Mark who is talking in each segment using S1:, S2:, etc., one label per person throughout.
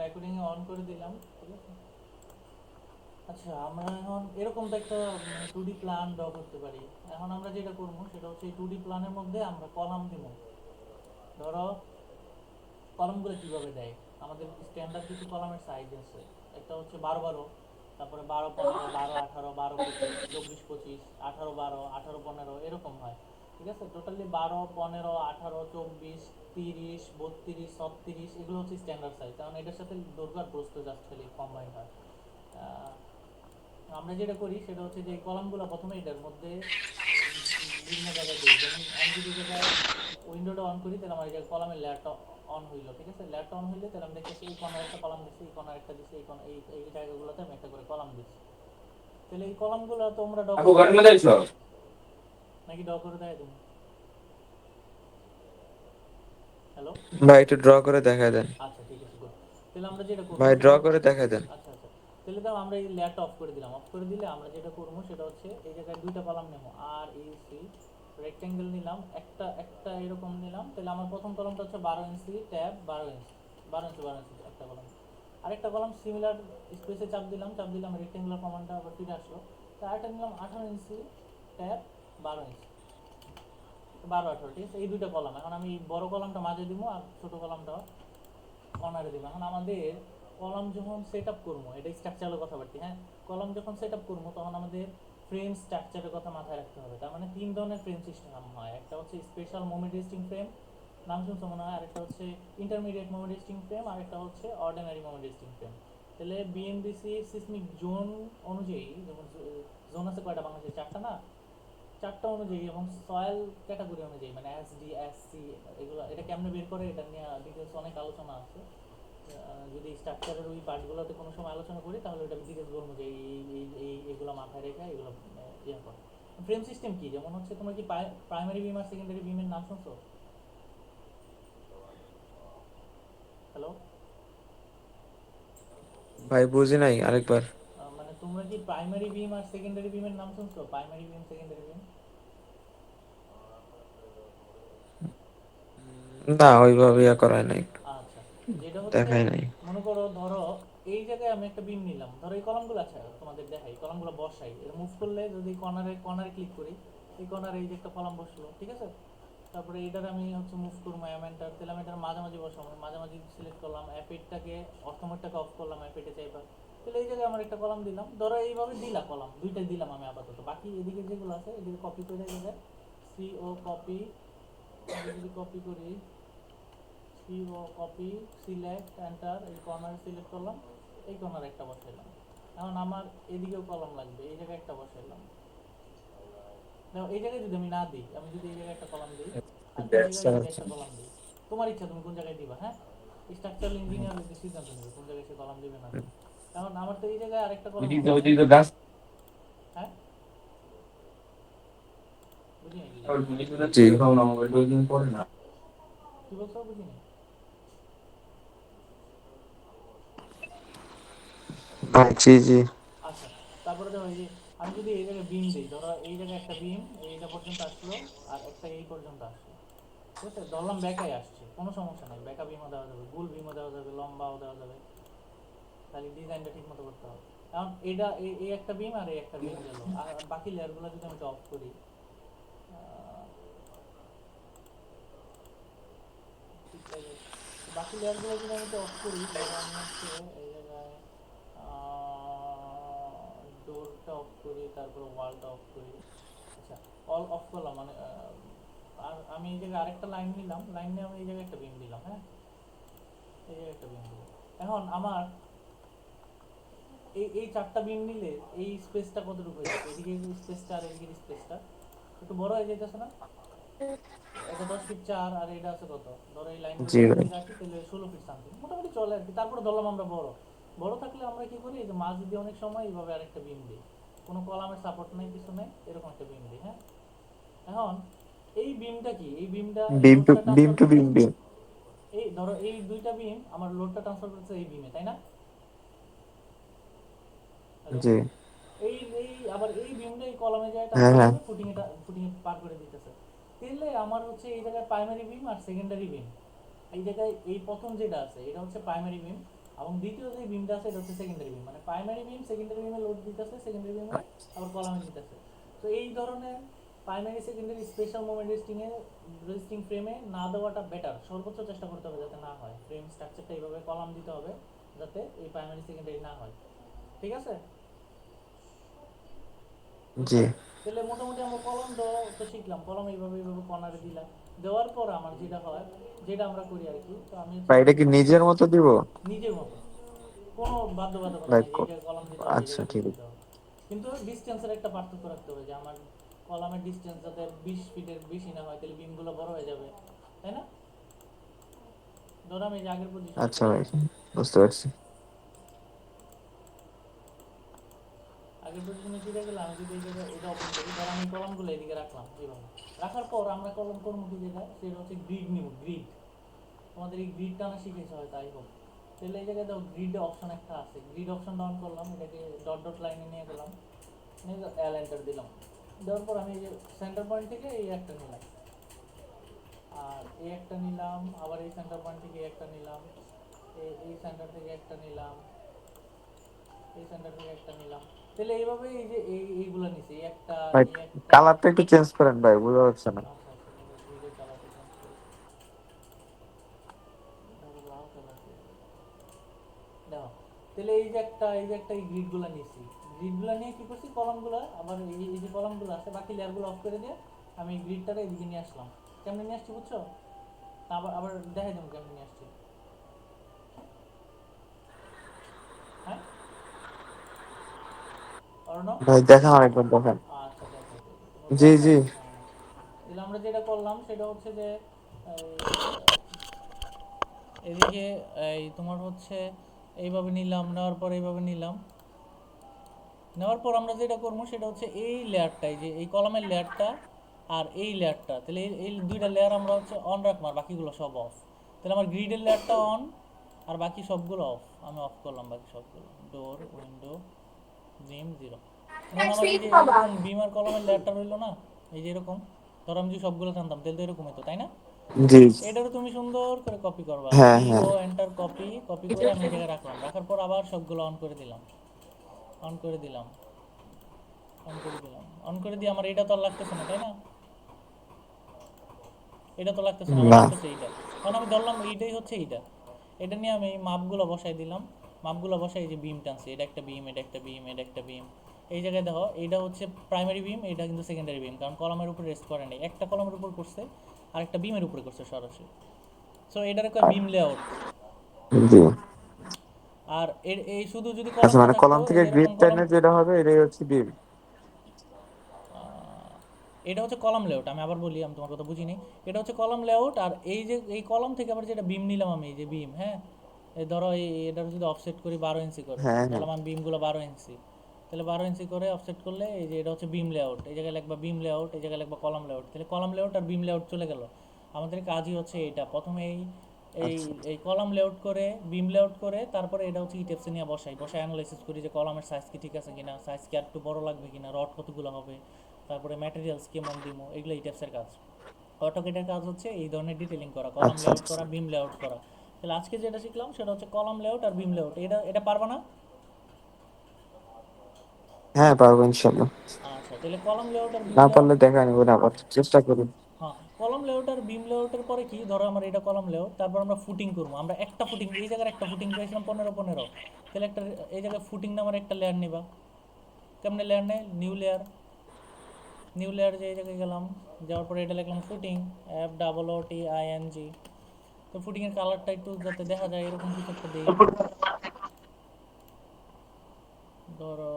S1: Recording on করে দিলাম, ঠিক আছে। আচ্ছা, আমরা এখন এরকম তো একটা মানে 2D প্ল্যান ড্র করতে পারি। এখন আমরা যেটা করবো সেটা হচ্ছে এই 2D প্ল্যানের মধ্যে আমরা কলাম দিব। ধরো কলামগুলো কিভাবে দেয়, আমাদের স্ট্যান্ডার্ড কিছু কলামের সাইজ আছে। একটা হচ্ছে 12 12, তারপরে 12 15, 12 18, 12 25, 24 25, 18 12, 18 15 এরকম হয়, ঠিক আছে। টোটালি 12 15 18 24 30 32 36 এগুলো হচ্ছে স্ট্যান্ডার্ড সাইজ, কারণ এটার সাথে দৈর্ঘ্য আর প্রস্থ জাস্ট খালি কম্বাইন্ড হয়। আহ, আমরা যেটা করি সেটা হচ্ছে যে কলামগুলো প্রথমে এটার মধ্যে বিভিন্ন জায়গায় দিই। যেমন আমি যদি জায়গায় উইন্ডোটা অন করি তাহলে আমার এই যে কলামের লেয়ারটা অন হইলো, ঠিক আছে। লেয়ারটা অন হইলে তাহলে আমি দেখতেছি এই কর্নার একটা কলাম দিচ্ছি, এই কর্নার একটা দিচ্ছি, এই কর্নার এই জায়গাগুলোতে আমি একটা করে কলাম দিচ্ছি। তাহলে এই কলামগুলো তোমরা ডক
S2: আপু
S1: করে
S2: ঘর
S1: দেখাই
S2: মধ্যে
S1: দিবা
S2: আইছো?
S1: নাকি ডক করে দেখাই তুমি? হ্যালো।
S3: ভাই একটু ড্র করে দেখায় দেন।
S1: আচ্ছা ঠিক আছে, গুড। তাহলে আমরা যেটা করবো
S3: ভাই ড্র
S1: সেটা
S3: করে দেখায় দেন।
S1: আচ্ছা আচ্ছা, তাহলে তো আমরা এই লেয়ারটা অফ করে দিলাম। অফ করে দিলে আমরা যেটা করবো সেটা হচ্ছে এই জায়গায় দুইটা কলাম নেব, আর এই সি রেক্টেঙ্গেল নিলাম, একটা একটা এরকম নিলাম। তাহলে আমার প্রথম কলামটা হচ্ছে 12 ইঞ্চি ট্যাব 12 ইঞ্চি, 12 ইঞ্চি একটা কলাম। আরেকটা কলাম সিমিলার স্পেসে চাপ দিলাম, চাপ দিলাম রেক্টেঙ্গুলার কমান্ডটা আবার ফিরে আসলো। তো আরেকটা নিলাম 18 ইঞ্চি ট্যাব 12 ইঞ্চি, 12 18, ঠিক আছে। এই দুইটা কলাম এখন আমি বড় কলামটা মাঝে দিব আর ছোট কলামটা কর্নারে দিব। এখন আমাদের কলাম যখন সেট আপ করবো, এটা স্ট্রাকচারের কথা বলছি, হ্যাঁ। কলাম যখন সেট আপ করবো তখন আমাদের ফ্রেম স্ট্রাকচারের কথা মাথায় রাখতে হবে। তার মানে তিন ধরনের ফ্রেম সিস্টেম হয়। একটা হচ্ছে স্পেশাল মোমেন্ট রেজিস্টিং ফ্রেম, নাম শুনছো মনে হয়। আরেকটা হচ্ছে ইন্টারমিডিয়েট মোমেন্ট রেজিস্টিং ফ্রেম, আরেকটা হচ্ছে অর্ডিনারি মোমেন্ট রেজিস্টিং ফ্রেম। তাহলে বিএনবিসি সিসমিক জোন অনুযায়ী, যেমন জোন আছে কয়টা বাংলাদেশে, চারটা না, চারটা অনুযায়ী, এবং সয়েল ক্যাটাগরি অনুযায়ী মানে এসডি এসসি এগুলো, এটা কেমনে বের করে এটা নিয়ে ডিটেলস অনেক আলোচনা আছে। যদি স্ট্রাকচারের ওই পার্টগুলোতে কোনো সময় আলোচনা করি তাহলে ওটা ডিটেলস বলবো যে এইগুলো মাথায় রেখে এগুলো ইয়ে করে। ফ্রেম সিস্টেম কি, যেমন হচ্ছে তোমার কি প্রাইমারি বিম আর সেকেন্ডারি বিমের নাম শুনছো? হ্যালো।
S3: ভাই বুঝি নাই, আরেকবার।
S1: মানে তোমরা কি প্রাইমারি বিম আর সেকেন্ডারি বিমের নাম শুনছো? প্রাইমারি বিম সেকেন্ডারি বিম।
S3: না ওইভাবে ইয়া করায় নাই,
S1: আচ্ছা, যেটা হচ্ছে
S3: দেখায় নাই।
S1: মনে করো, ধরো এই জায়গায় আমি একটা বিম নিলাম, ধরো এই কলামগুলো আছে তোমাদের দেখাই, কলামগুলো বসাই, এর মুভ করলে যদি কর্নারে কর্নারে ক্লিক করি, এই কর্নারে এই যে একটা কলাম বসলো, ঠিক আছে। তারপরে এইটার আমি হচ্ছে মুভ করবো এন্টার, তাহলে আমি এটার মাঝামাঝি বসাবো, মাঝামাঝি সিলেক্ট করলাম, অ্যাপেটটাকে অর্থমোডটাকে অফ করলাম, অ্যাপেটে চাইবার। তাহলে এই জায়গায় আমার একটা কলাম দিলাম, ধরো এইভাবে দিলা কলাম দুইটাই দিলাম আমি আপাতত, বাকি এদিকে যেগুলো আছে এদিকে কপি করে গেলে সিও কপি, যদি কপি করি কপি সিলেক্ট এন্টার, এই কর্নারে সিলেক্ট করলাম, এই কর্নারে একটা বসাইলাম। এখন আমার এদিকেও কলম লাগবে, এই জায়গায় একটা বসাইলাম। দেখো এই জায়গায় যদি আমি না দিই, আমি যদি এই জায়গায় একটা কলাম দিই আর এই জায়গায় যদি একটা কলাম দিই, তোমার ইচ্ছা তুমি কোন জায়গায় দিবা, হ্যাঁ। স্ট্রাকচারাল ইঞ্জিনিয়ার সিদ্ধান্ত নেবে কোন জায়গায় সে কলাম দিবে না দিবে। এখন আমার তো এই জায়গায় আরেকটা কলাম হবে, আমি
S2: ওইদিকে গাছ।
S1: হ্যাঁ বুঝি নাকি,
S3: জি
S1: কি বলছো বুঝিনি।
S3: ভাই, জি জি।
S1: আচ্ছা, তারপরে দেখো এই যে আমি যদি এই জায়গায় বিম দিই, ধরো এই জায়গায় একটা বিম এইটা পর্যন্ত আসলো আর একটা এই পর্যন্ত আসলো, ঠিক আছে। ধরলাম ব্যাকাই আসছে, কোনো সমস্যা নাই, ব্যাকা বিমও দেওয়া যাবে, গোল বিমও দেওয়া যাবে, লম্বাও দেওয়া যাবে, তাহলে ডিজাইনটা ঠিক মতো করতে হবে। কারণ এটা এই একটা বিম আর এই একটা বিম গেল, আর বাকি লেয়ারগুলো যদি আমি অফ করি, ঠিক আছে, বাকি লেয়ারগুলো যদি আমি অফ করি, ধরো আমি হচ্ছে এই জায়গায় ডোরটা অফ করি, তারপর ওয়ালটা অফ করি। আচ্ছা, অল অফ করলাম মানে আর আমি এই জায়গায় আরেকটা লাইন নিলাম, লাইন নিয়ে আমি এই জায়গায় একটা বিম দিলাম, হ্যাঁ। এই জায়গায় একটা বিম দিলাম। এখন আমার এই চারটা বিম নিলে এই স্পেসটা কতটুকু হয়ে যাচ্ছে, এদিকে স্পেসটা আর এদিকে স্পেসটা একটু বড় হয়ে যাইতেছে না? এটা 10 ফিট 4 আর এটা আছে কত, ধরো এই লাইনটা
S3: জি
S1: যদি
S3: ভাই।
S1: এদিকে রাখি তাহলে 16 ফিট সামথিং মোটামুটি চলে আর কি। তারপরে ধরলাম আমরা বড় বড় থাকলে আমরা কি করি, এই যে মাছ দিয়ে অনেক সময় এইভাবে আরেকটা বিম দিই, কোনো কলামের সাপোর্ট নেই কিছু নেই, এরকম একটা বিম দিই, হ্যাঁ। এখন এই বিমটা কি, এই বিমটা এই
S3: বিম টু
S1: লোডটা
S3: বিম
S1: ট্রান্সফার
S3: টু বিম
S1: করতেছে,
S3: বিম।
S1: এই ধরো এই দুইটা বিম আমার লোডটা ট্রান্সফার করতেছে এই বিমে, তাই না? হ্যালো।
S3: জি।
S1: এই আবার এই বিমটা এই কলামে যায়
S3: হ্যাঁ
S1: ট্রান্সফার
S3: হ্যাঁ।
S1: করে ফুটিং এ পার করে দিতেছে। তাহলে আমার হচ্ছে এই জায়গায় প্রাইমারি বিম আর সেকেন্ডারি বিম, এই জায়গায় এই প্রথম যেটা আছে এটা হচ্ছে প্রাইমারি বিম, এবং দ্বিতীয় যে বিমটা আছে এটা হচ্ছে সেকেন্ডারি বিম, মানে প্রাইমারি বিম সেকেন্ডারি বিমে লোড দিতেছে, সেকেন্ডারি বিমে আবার কলামে দিতেছে। তো এই ধরনের primary secondary special moment resisting ফ্রেমে না দেওয়াটা বেটার, সর্বোচ্চ চেষ্টা করতে হবে যাতে না হয়। ফ্রেম স্ট্রাকচারটা এইভাবে কলাম দিতে হবে যাতে এই প্রাইমারি সেকেন্ডারি না হয়। ঠিক আছে?
S3: জি
S1: তাহলে মোটামুটি আমরা কলম দেওয়া তো শিখলাম, কলম এইভাবে এইভাবে কর্নারে দিলাম। দেওয়ার পর আমার যেটা হয়, যেটা আমরা করি আর কি, তো আমি হচ্ছে
S3: ভাই, এটা
S1: এটাকে
S3: কি নিজের মতো দিব?
S1: নিজের মতো, কোনো বাধ্যবাধকতা
S3: ভাই
S1: নেই যে এই জায়গায় কলম দিতে হবে, এই
S3: আচ্ছা
S1: জায়গায় বিম
S3: ঠিক
S1: দিতে হবে। কিন্তু ডিস্টেন্সের একটা পার্থক্য রাখতে হবে, যে আমার কলামের ডিস্টেন্স যাতে 20 ফিটের বেশি না হয়, তাহলে বিমগুলো বড় হয়ে যাবে, তাই না? ধরো আমি এই যে আগের পজিশনে
S3: আচ্ছা
S1: চলে
S3: ভাই,
S1: গেলাম,
S3: বুঝতে পারছি।
S1: আগের পজিশনে ফিরে গেলে আমি যদি এই জায়গায় এটা ওপেন করি, ধর আমি কলমগুলো এদিকে রাখলাম এইভাবে। রাখার পর আমরা কলম করবো কি, যেটা সেটা হচ্ছে গ্রিড নিব, গ্রিড। তোমাদের এই গ্রিড টানা শিখেছে হয় তাই হোক। তাহলে এই জায়গায় দেখো গ্রিড অপশন একটা আছে, গ্রিড অপশন ডাউন করলাম, এটাকে ডট ডট লাইনে নিয়ে গেলাম, নিয়ে এল এন্টার দিলাম। দেওয়ার পর আমি এই যে সেন্টার পয়েন্ট থেকে এই একটা নিলাম, আর এই একটা নিলাম, আবার এই সেন্টার পয়েন্ট থেকে একটা নিলাম, এই সেন্টার থেকে একটা নিলাম, এই সেন্টার থেকে একটা নিলাম। তাহলে এইভাবে এই যে এইগুলো নিছি, এই একটা,
S3: ভাই
S1: এই একটা।
S3: কালারটা একটু চেঞ্জ করেন ভাই, বোঝা যাচ্ছে না।
S1: আচ্ছা আচ্ছা, গ্রিডের কালারটা চেঞ্জ করি, লাল কালার দেখো। তাহলে এই যে একটা, এই যে একটা এই গ্রিডগুলো নিছি, গ্রিডগুলো নিয়ে কি করছি, কলামগুলো আবার এই যে কলামগুলো আছে বাকি লেয়ারগুলো অফ করে দিয়ে আমি এই গ্রিডটারে এদিকে নিয়ে আসলাম। কেমনে নিয়ে আসছি বুঝছো? আবার আবার দেখাই দেবো কেমনে নিয়ে আসছি। হ্যাঁ অর্ণব?
S3: ভাই দেখান, আরেকবার দেখান।
S1: আচ্ছা দেখো, তোমার
S3: জি
S1: দরকার?
S3: জি।
S1: হ্যাঁ, তাহলে আমরা যেটা করলাম সেটা হচ্ছে যে এই, এদিকে এই তোমার হচ্ছে এইভাবে নিলাম, নেওয়ার পর এইভাবে নিলাম, নেওয়ার পর আমরা যেটা করবো সেটা হচ্ছে এই লেয়ারটাই, যে এই কলামের লেয়ারটা আর এই লেয়ারটা, তাহলে এই দুইটা লেয়ার আমরা হচ্ছে অন রাখবো আর বাকিগুলো সব অফ। তাহলে আমার গ্রিডের লেয়ারটা অন আর বাকি সবগুলো অফ, আমি অফ করলাম বাকি সবগুলো, ডোর উইন্ডো বিম জিরো। এখন আমার এই যে এরকম বিম আর কলমের লেয়ারটা রইলো না, এই যে এরকম, ধরো আমি যদি সবগুলো টানতাম তাহলে তো এরকম হতো, তাই না?
S3: জি।
S1: এটারও তুমি সুন্দর করে কপি করবা,
S3: হ্যাঁ
S1: সি
S3: হ্যাঁ।
S1: ও এন্টার কপি, কপি করে আমি এই জায়গায় রাখলাম, রাখার পর আবার সবগুলো অন করে দিলাম, অন করে দিলাম, অন করে দিলাম, অন করে দিয়ে আমার এটা তো আর লাগতেছে না, তাই না? এটা তো লাগতেছে না, আমার
S3: না।
S1: লাগতেছে এইটা। কারণ আমি ধরলাম এইটাই হচ্ছে এইটা, এটা নিয়ে আমি মাপগুলো বসাই দিলাম, মাপগুলো বসাই, এই যে বিম টানছি, এটা একটা বিম, এটা একটা বিম, এটা একটা বিম। এই জায়গায় দেখো এইটা হচ্ছে প্রাইমারি বিম, এটা কিন্তু সেকেন্ডারি বিম, কারণ কলমের উপর রেস্ট করে নেই, একটা কলমের উপর করছে আর একটা বিমের উপরে করছে সরাসরি। সো এটার একটা বিম লেআউট।
S3: জি।
S1: আর এর এই শুধু যদি
S3: আচ্ছা,
S1: কলম না
S3: মানে
S1: থাকতো,
S3: কলাম
S1: এই
S3: থেকে
S1: যে এরকম
S3: গ্রিড
S1: কলম,
S3: টাইনে যেটা হবে এটাই হচ্ছে বিম।
S1: এটা হচ্ছে কলাম লেআউট। আমি আবার বলি, আমি তোমার কথা বুঝিনি, এটা হচ্ছে কলাম লেআউট। আর এই যে এই কলাম থেকে আবার যেটা বিম নিলাম আমি, এই যে বিম, হ্যাঁ, এই ধরো এটার যদি অফসেট করি 12 ইঞ্চি করে,
S3: হ্যাঁ হ্যাঁ।
S1: ধরলাম আমি বিমগুলো 12 ইঞ্চি, তাহলে 12 ইঞ্চি করে অফসেট করলে এই যে এটা হচ্ছে বিম লেআউট, এই জায়গায় লিখবা বিম লেআউট, এই জায়গায় লিখবা কলাম লেআউট, তাহলে কলাম লেআউট আর বিম লেআউট চলে গেল। আমাদের কাজই হচ্ছে এটা, প্রথমে এই এই
S3: আচ্ছা
S1: এই কলাম লেআউট করে, বিম লেআউট করে, তারপরে এটা হচ্ছে ইটেপসে নিয়ে বসাই অ্যানালাইসিস করি যে কলামের সাইজ কি ঠিক আছে কিনা, সাইজ কি আর একটু বড় লাগবে কিনা, রড কতগুলো হবে, তারপরে ম্যাটেরিয়ালস কেমন দিমো, এগুলো এই টাইপসের কাজ। অটোকেটের কাজ হচ্ছে এই ধরনের ডিটেলিং করা, কলাম
S3: আচ্ছা।
S1: লেআউট
S3: আচ্ছা।
S1: করা, বিম লেআউট করা। তাহলে আজকে যেটা শিখলাম সেটা হচ্ছে কলাম লেআউট আর বিম লেআউট। এটা এটা পারবা না?
S3: হ্যাঁ পারবো ইনশাল্লাহ।
S1: আচ্ছা, তাহলে কলাম লেআউট আর বিম
S3: না
S1: লেআউট।
S3: পারলে দেখা নিব না, আবার চেষ্টা করি।
S1: হ্যাঁ, কলাম লেআউট আর বিম লেআউটের পরে কি, ধরো আমার এটা কলাম লেআউট, তারপর আমরা ফুটিং করবো, আমরা একটা ফুটিং, এই জায়গার একটা ফুটিং পেয়েছিলাম 15 15, তাহলে একটা এই জায়গায় ফুটিং নামের একটা লেয়ার নিবা। কেমনে লেয়ার নেই, নিউ লেয়ার, নিউ লেয়ার যে এই জায়গায় গেলাম, যাওয়ার পরে এটা লিখলাম ফুটিং, FOOTING। তো ফুটিংয়ের কালারটা একটু যাতে দেখা যায় এরকম কিছু একটা দেই। ধরো,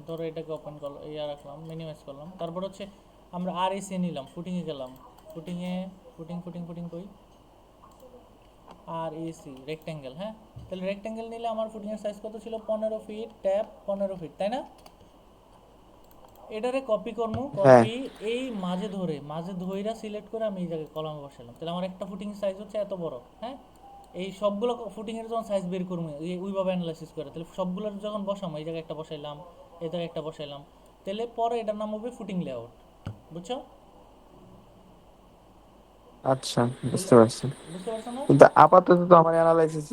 S1: ধরো এটাকে ওপেন করলাম, ইয়া রাখলাম, মিনিমাইজ করলাম, তারপর হচ্ছে আমরা আর এসি নিলাম, ফুটিংয়ে গেলাম, ফুটিংয়ে, ফুটিং ফুটিং ফুটিং কই, আর এসি রেক্ট্যাঙ্গেল, হ্যাঁ। তাহলে রেক্ট্যাঙ্গেল নিলে আমার ফুটিংয়ের সাইজ কত ছিল, 15 ফিট, ট্যাপ 15 ফিট, তাই না? এটারে কপি করবো,
S3: হ্যাঁ।
S1: কপি, এই মাঝে ধরে, মাঝে ধইরা সিলেক্ট করে আমি এই জায়গায় কলামে বসালাম, তাহলে আমার একটা ফুটিং সাইজ হচ্ছে এত বড়, হ্যাঁ। এই সবগুলো ফুটিংয়ের যখন সাইজ বের করবো ওইভাবে অ্যানালাইসিস করে, তাহলে সবগুলোর যখন বসাবো, এই জায়গায় একটা বসাইলাম, এই জায়গায় একটা বসাইলাম, তাহলে পরে এটার নাম হবে ফুটিং লেআউট। বুঝছো?
S3: আচ্ছা,
S1: তাহলে
S3: বুঝতে পারছি।
S1: বুঝতে পারছো না?
S3: কিন্তু আপাতত তো আমার অ্যানালাইসিস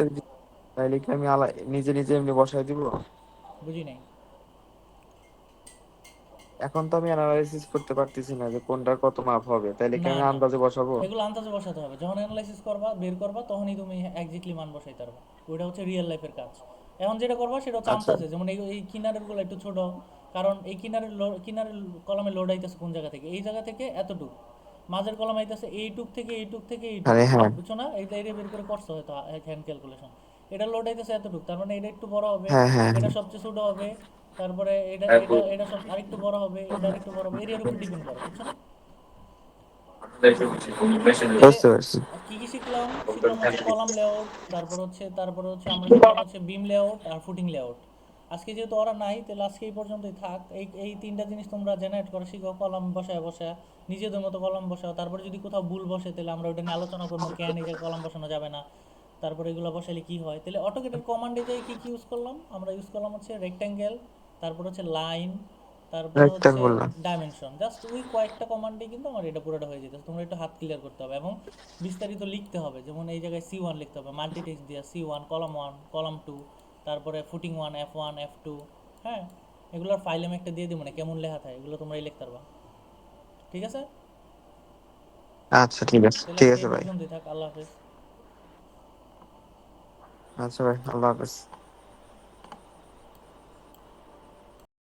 S3: তাইলে কি আমি নিজে নিজে এমনি বসাই দিব?
S1: বুঝি নাই।
S3: এখন তো আমি অ্যানালাইসিস করতে পারতেছি না যে কোনটার কত মাপ হবে, তাইলে কি
S1: না
S3: আমি
S1: না,
S3: আন্দাজে বসাবো?
S1: এগুলো আন্দাজে বসাতে হবে, যখন অ্যানালাইসিস করবা বের করবা তখনই তুমি এক্স্যাক্টলি মান বসাইতে পারবা। ওইটা হচ্ছে রিয়েল লাইফের কাজ। এখন যেটা করবা সেটা হচ্ছে
S3: আচ্ছা।
S1: আন্দাজে, যেমন এই কিনারের গুলো একটু ছোট, কারণ এই কিনারের কলমে লোড আইতেছে কোন জায়গা থেকে, এই জায়গা থেকে এতটুক, মাঝের কলম আইতেছে এইটুক থেকে এইটুক থেকে এইটুক,
S3: আরে হ্যাঁ।
S1: বুঝছো না? এইটা এরিয়া বের করে করছো হয়তো হ্যান্ড ক্যালকুলেশন। এটা লোড আইতেছে এতটুক, তার মানে এটা একটু বড় হবে,
S3: হ্যাঁ হ্যাঁ
S1: এটা
S3: হ্যাঁ।
S1: সবচেয়ে ছোট হবে, তারপরে এটা এটা এটা সব আরেকটু বড় হবে, এটা আরেকটু বড় হবে, এরিয়ার উপর ডিপেন্ড করে, বুঝছো না? তাহলে
S3: বুঝতে পারছি।
S1: কি কি শিখলাম? শিখলাম হচ্ছে কলাম লেআউট, তারপরে হচ্ছে আমরা শিখলাম হচ্ছে বিম লেআউট আর ফুটিং লেআউট। আজকে যেহেতু ওরা নাই, তাহলে আজকে এই পর্যন্তই থাক। এই তিনটা জিনিস তোমরা জেনারেট করা শিখো, কলাম বসায় বসায় নিজেদের মতো কলাম বসাও। তারপরে যদি কোথাও ভুল বসে তাহলে আমরা ওটা নিয়ে আলোচনা করবো, কেন এই জায়গায় কলাম বসানো যাবে না, তারপরে এগুলো বসাইলে কি হয়। তাহলে অটোকেটের কমান্ডে যাই কি কি ইউজ করলাম আমরা? ইউজ করলাম হচ্ছে রেক্ট্যাঙ্গেল, তারপর হচ্ছে লাইন, তারপরে
S3: একটা
S1: হচ্ছে
S3: বললাম।
S1: ডাইমেনশন। জাস্ট ওই কয়েকটা কমান্ডে কিন্তু আমার এটা পুরোটা হয়ে যেত। তোমরা একটু হাত ক্লিয়ার করতে হবে এবং বিস্তারিত লিখতে হবে। যেমন এই জায়গায় C1 লিখতে হবে, মাল্টিটেক্সট দিয়ে C1 কলাম 1 কলাম 2, তারপরে ফুটিং 1 F1 F2। হ্যাঁ, এগুলোর ফাইল আমি একটা দিয়ে দিব, না কেমন লেখা থাকে এগুলো তোমরাই লিখতে পারবা। ঠিক আছে,
S3: আচ্ছা ঠিক আছে,
S1: তাহলে
S3: ঠিক
S1: আজকে
S3: আছে
S1: এই
S3: ভাই।
S1: পর্যন্তই থাক। আল্লাহ হাফেজ।
S3: আচ্ছা ভাই, আল্লাহ হাফেজ।